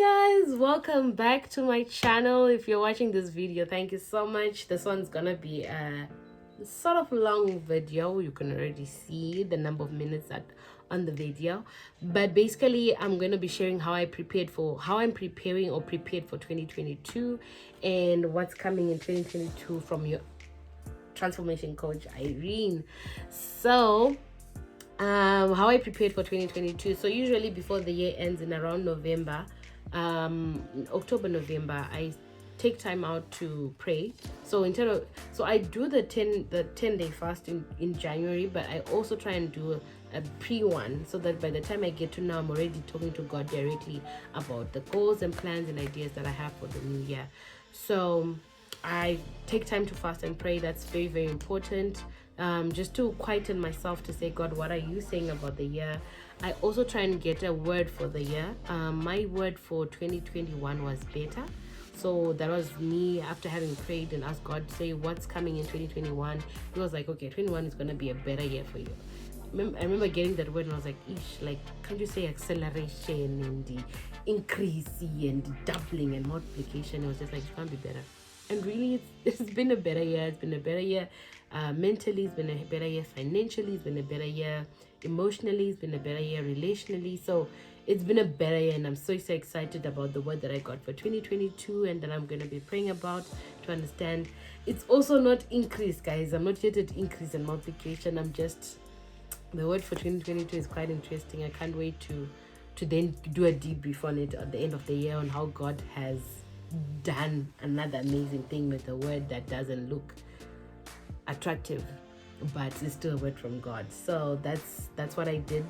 Hi guys, welcome back to my channel. If you're watching this video, thank you so much. This one's gonna be a sort of long video. You can already see the number of minutes that on the video, but basically I'm going to be sharing how I'm preparing or prepared for 2022 and what's coming in 2022 from your transformation coach Irene. So how I prepared for 2022. So usually before the year ends in around November, October, November, I take time out to pray. So I do the 10-day fast in January, but I also try and do a pre one, so that by the time I get to now, I'm already talking to God directly about the goals and plans and ideas that I have for the new year. So I take time to fast and pray. That's very, very important. Just to quieten myself to say, God, what are you saying about the year? I also try and get a word for the year. My word for 2021 was better. So that was me after having prayed and asked God to say what's coming in 2021. He was like, okay, 21 is going to be a better year for you. I remember getting that word and I was like, ish, like, can't you say acceleration and the increase and the doubling and multiplication? It was just like, it can't be better. And really, it's been a better year. It's been a better year mentally. It's been a better year financially. It's been a better year emotionally. It's been a better year relationally. So it's been a better year, and I'm so excited about the word that I got for 2022 and that I'm going to be praying about to understand. It's also not increase, guys. I'm not yet at increase and multiplication. The word for 2022 is quite interesting. I can't wait to then do a debrief on it at the end of the year on how God has done another amazing thing with a word that doesn't look attractive, but it's still a word from God. So that's what I did.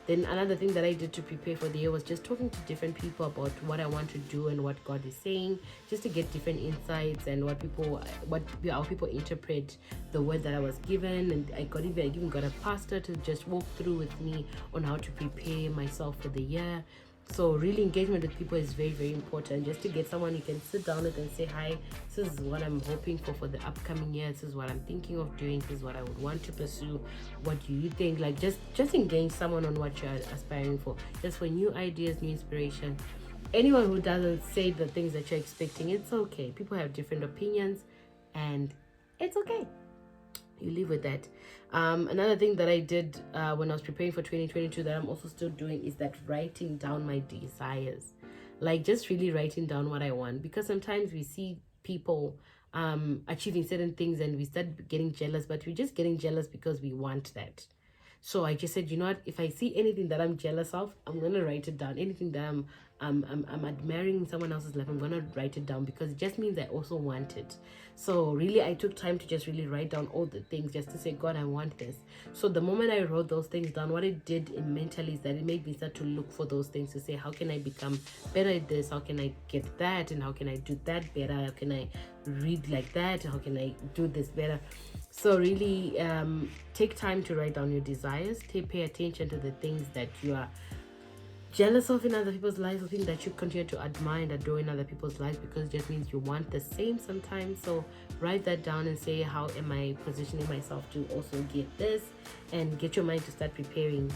Then another thing that I did to prepare for the year was just talking to different people about what I want to do and what God is saying, just to get different insights and how people interpret the word that I was given. And I even got a pastor to just walk through with me on how to prepare myself for the year. So really, engagement with people is very, very important. Just to get someone you can sit down with and say, hi, this is what I'm hoping for the upcoming year. This is what I'm thinking of doing. This is what I would want to pursue. What do you think? Like, just engage someone on what you're aspiring for. Just for new ideas, new inspiration. Anyone who doesn't say the things that you're expecting, it's okay. People have different opinions and it's okay. You live with that. Another thing that I did when I was preparing for 2022 that I'm also still doing is that writing down my desires, like just really writing down what I want, because sometimes we see people achieving certain things and we start getting jealous, but we're just getting jealous because we want that. So I just said, you know what? If I see anything that I'm jealous of, I'm gonna write it down. Anything that I'm admiring in someone else's life, I'm gonna write it down, because it just means I also want it. So really, I took time to just really write down all the things, just to say, God, I want this. So the moment I wrote those things down, what it did mentally is that it made me start to look for those things, to say, how can I become better at this? How can I get that? And how can I do that better? How can I read like that? How can I do this better? So really, take time to write down your desires. Pay attention to the things that you are jealous of in other people's lives, or things that you continue to admire and adore in other people's lives, because it just means you want the same sometimes. So write that down and say, how am I positioning myself to also get this? And get your mind to start preparing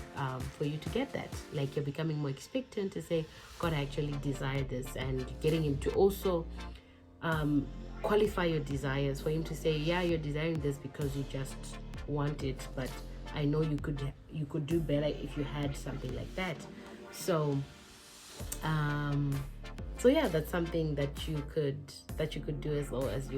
for you to get that. Like, you're becoming more expectant to say, God, I actually desire this, and getting him to also qualify your desires, for him to say, yeah, you're desiring this because you just want it, but I know you could do better if you had something like that. So yeah, that's something that you could do as well as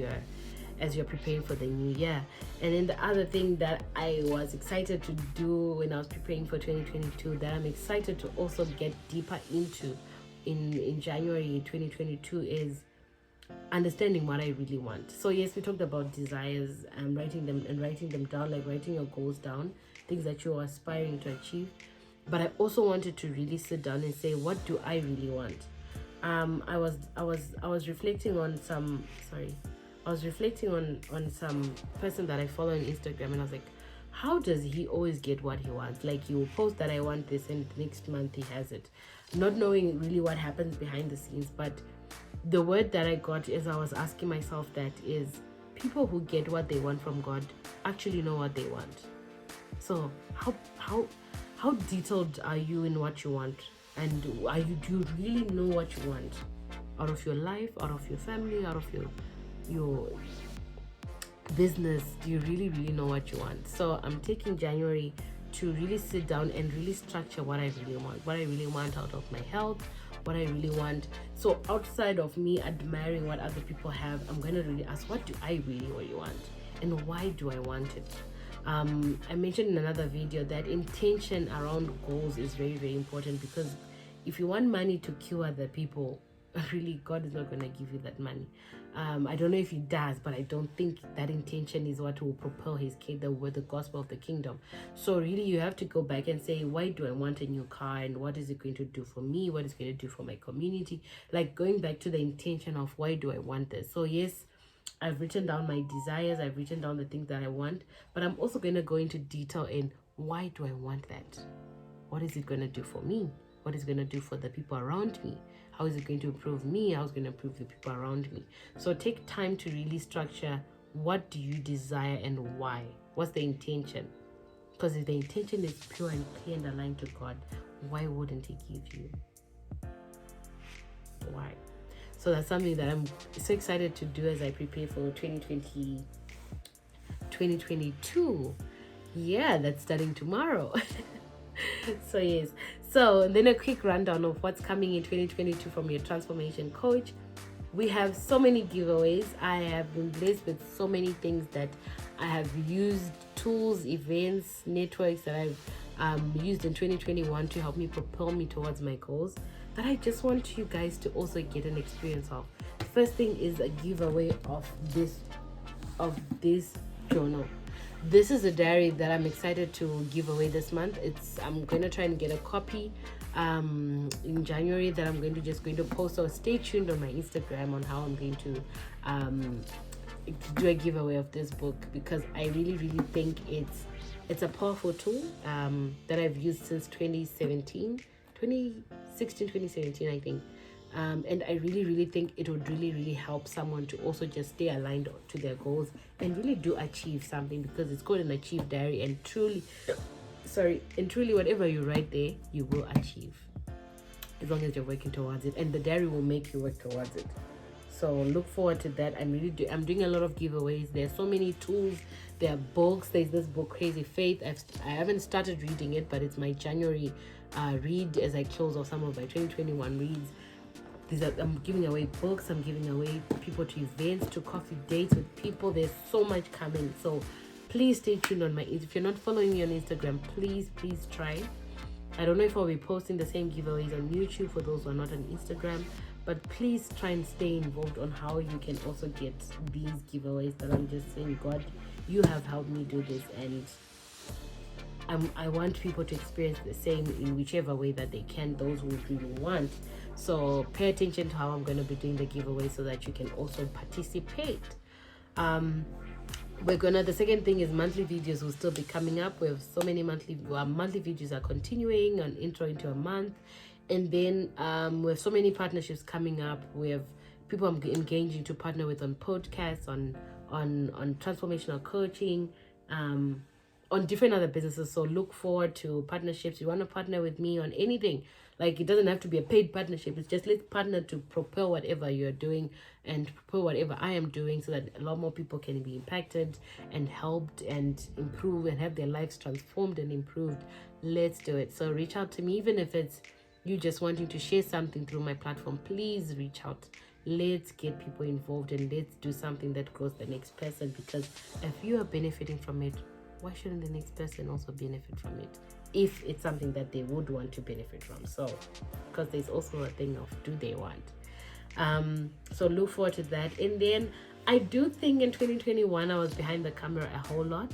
you're preparing for the new year. And then the other thing that I was excited to do when I was preparing for 2022, that I'm excited to also get deeper into in January 2022, is understanding what I really want. So yes, we talked about desires and writing them down, like writing your goals down, things that you are aspiring to achieve. But I also wanted to really sit down and say, what do I really want? I was reflecting on some some person that I follow on Instagram, and I was like, how does he always get what he wants? Like, he will post that I want this, and next month he has it, not knowing really what happens behind the scenes. But the word that I got as I was asking myself that is, people who get what they want from God actually know what they want. So how detailed are you in what you want And do you really know what you want out of your life, out of your family, out of your business? Do you really know what you want? So I'm taking January to really sit down and really structure what I really want out of my health, what I really want. So outside of me admiring what other people have, I'm going to really ask, what do I really want, and why do I want it? I mentioned in another video that intention around goals is very important, because if you want money to cure other people, really, God is not going to give you that money. I don't know if he does, but I don't think that intention is what will propel his kingdom with the gospel of the kingdom. So really, you have to go back and say, why do I want a new car, and what is it going to do for me? What is it going to do for my community? Like, going back to the intention of why do I want this? So yes, I've written down my desires, I've written down the things that I want, but I'm also going to go into detail in why do I want that? What is it going to do for me? What is it going to do for the people around me? How is it going to improve me? How is it going to improve the people around me? So take time to really structure, what do you desire and why? What's the intention? Because if the intention is pure and clear and aligned to God, why wouldn't he give you? Why? So that's something that I'm so excited to do as I prepare for 2022. Yeah, that's starting tomorrow. So yes. So then a quick rundown of what's coming in 2022 from your transformation coach. We have so many giveaways. I have been blessed with so many things that I have used, tools, events, networks that I've used in 2021 to help me propel me towards my goals, that I just want you guys to also get an experience of. First thing is a giveaway of this journal. This is a diary that I'm excited to give away this month. I'm going to try and get a copy in January that I'm going to post. So stay tuned on my Instagram on how I'm going to do a giveaway of this book, because I really think it's a powerful tool that I've used since 2017, I think. And I really think it would really help someone to also just stay aligned to their goals and really do achieve something, because it's called an Achieve Diary, and truly whatever you write there, you will achieve, as long as you're working towards it, and the diary will make you work towards it. So look forward to that. I'm doing a lot of giveaways. There's so many tools. There are books. There's this book, Crazy Faith. I haven't started reading it, but it's my January read as I close off some of my 2021 reads. I'm giving away books, I'm giving away people to events, to coffee dates with people. There's so much coming. So please stay tuned on if you're not following me on Instagram, please try. I don't know if I'll be posting the same giveaways on YouTube for those who are not on Instagram, but please try and stay involved on how you can also get these giveaways that I'm just saying, God, you have helped me do this, and I want people to experience the same in whichever way that they can, those who really want. So pay attention to how I'm going to be doing the giveaway so that you can also participate. The second thing is monthly videos will still be coming up. We have so many monthly videos are continuing on intro into a month. And then we have so many partnerships coming up. We have people I'm engaging to partner with on podcasts, on transformational coaching, on different other businesses. So look forward to partnerships. You want to partner with me on anything, like it doesn't have to be a paid partnership. It's just, let's partner to propel whatever you're doing and propel whatever I am doing, so that a lot more people can be impacted and helped and improve and have their lives transformed and improved. Let's do it. So reach out to me, even if it's you just wanting to share something through my platform. Please reach out. Let's get people involved and let's do something that grows the next person, because if you are benefiting from it, why shouldn't the next person also benefit from it, if it's something that they would want to benefit from? So, because there's also a thing of, do they want? So look forward to that. And then I do think in 2021 I was behind the camera a whole lot,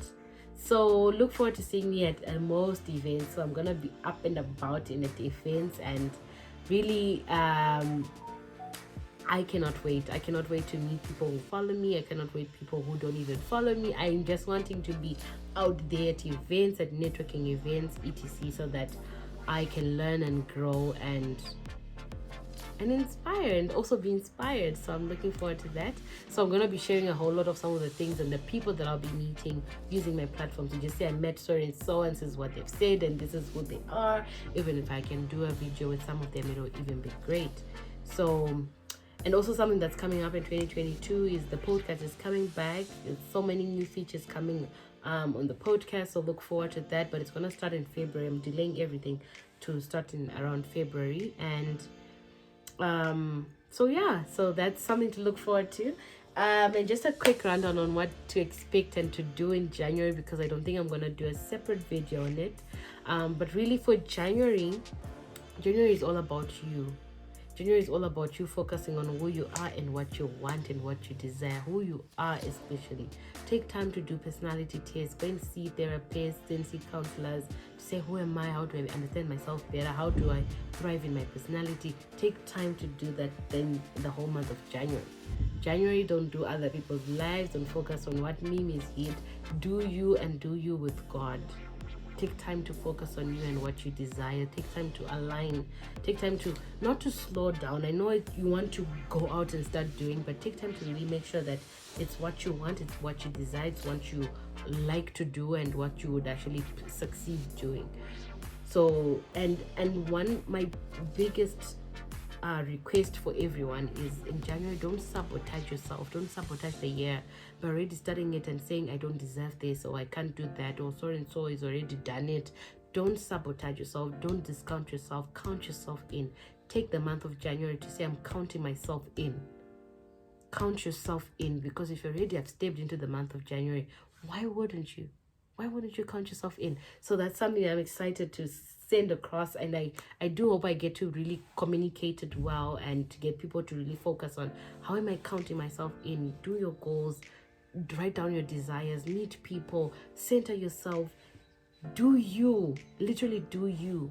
so look forward to seeing me at most events. So I'm gonna be up and about in at events, and really I cannot wait. I cannot wait to meet people who follow me. I cannot wait people who don't even follow me. I'm just wanting to be out there at events, at networking events, etc., so that I can learn and grow and and inspire and also be inspired. So I'm looking forward to that. So I'm going to be sharing a whole lot of some of the things and the people that I'll be meeting using my platform to just say I met so and so, and this is what they've said and this is who they are. Even if I can do a video with some of them, it'll even be great. So, and also something that's coming up in 2022 is the podcast is coming back. There's so many new features coming on the podcast, so look forward to that. But it's going to start in February. I'm delaying everything to start in around February. And so yeah, so that's something to look forward to. And just a quick rundown on what to expect and to do in January, because I don't think I'm going to do a separate video on it. But really for January is all about you. January is all about you focusing on who you are and what you want and what you desire. Who you are, especially. Take time to do personality tests. Go and see therapists and see counselors to say, who am I? How do I understand myself better? How do I thrive in my personality? Take time to do that then the whole month of January. January, don't do other people's lives. Don't focus on what meme is hit. Do you and do you with God. Take time to focus on you and what you desire. Take time to align. Take time to not to slow down. I know you want to go out and start doing, but take time to really make sure that it's what you want, it's what you desire, it's what you like to do, and what you would actually succeed doing. So, and my biggest request for everyone is in January, don't sabotage yourself, don't sabotage the year by already starting it and saying I don't deserve this, or I can't do that, or so and so is already done it. Don't sabotage yourself, don't discount yourself, count yourself in. Take the month of January to say I'm counting myself in. Count yourself in, because if you already have stepped into the month of January, why wouldn't you count yourself in? So that's something I'm excited to send across, and I do hope I get to really communicate it well and to get people to really focus on how am I counting myself in. Do your goals, write down your desires, meet people, center yourself, do you, literally do you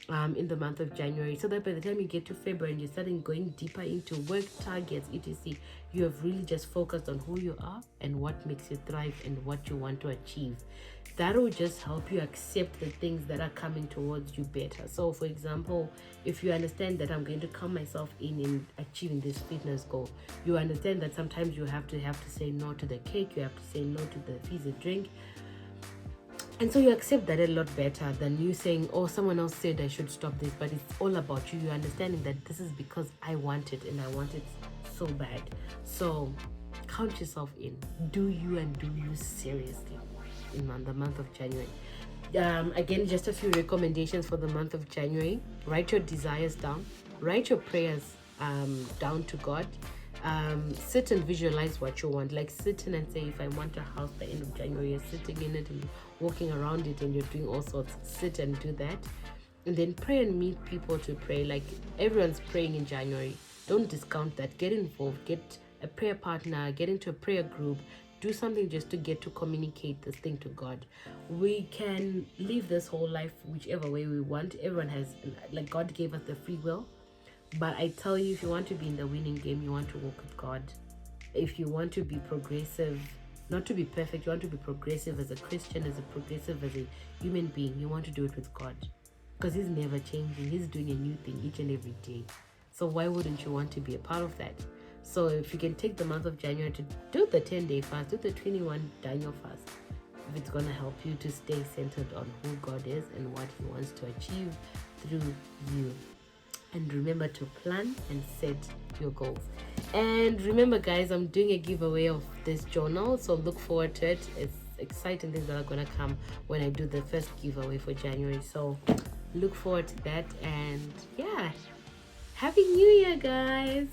in the month of January, so that by the time you get to February and you're starting going deeper into work targets, etc., you have really just focused on who you are and what makes you thrive and what you want to achieve. That will just help you accept the things that are coming towards you better. So for example, if you understand that I'm going to count myself in achieving this fitness goal, you understand that sometimes you have to say no to the cake, you have to say no to the fizzy drink. And so you accept that a lot better than you saying, oh, someone else said I should stop this, but it's all about you. You're understanding that this is because I want it and I want it so bad. So count yourself in. Do you and do you seriously in the month of January. Again, just a few recommendations for the month of January. Write your desires down. Write your prayers down to God. Sit and visualize what you want. Like sit in and say, if I want a house by the end of January, you're sitting in it and walking around it and you're doing all sorts. Sit and do that. And then pray and meet people to pray. Like everyone's praying in January. Don't discount that. Get involved. Get a prayer partner. Get into a prayer group. Do something just to get to communicate this thing to God. We can live this whole life whichever way we want. Everyone has, like, God gave us the free will. But I tell you, if you want to be in the winning game, you want to walk with God. If you want to be progressive, not to be perfect, you want to be progressive as a Christian, as a progressive as a human being, you want to do it with God. Because He's never changing. He's doing a new thing each and every day. So why wouldn't you want to be a part of that? So if you can take the month of January to do the 10-day fast, do the 21 Daniel fast, if it's going to help you to stay centered on who God is and what He wants to achieve through you. And remember to plan and set your goals. And remember, guys, I'm doing a giveaway of this journal, so look forward to it. It's exciting things that are going to come when I do the first giveaway for January. So look forward to that. And yeah, Happy New Year, guys.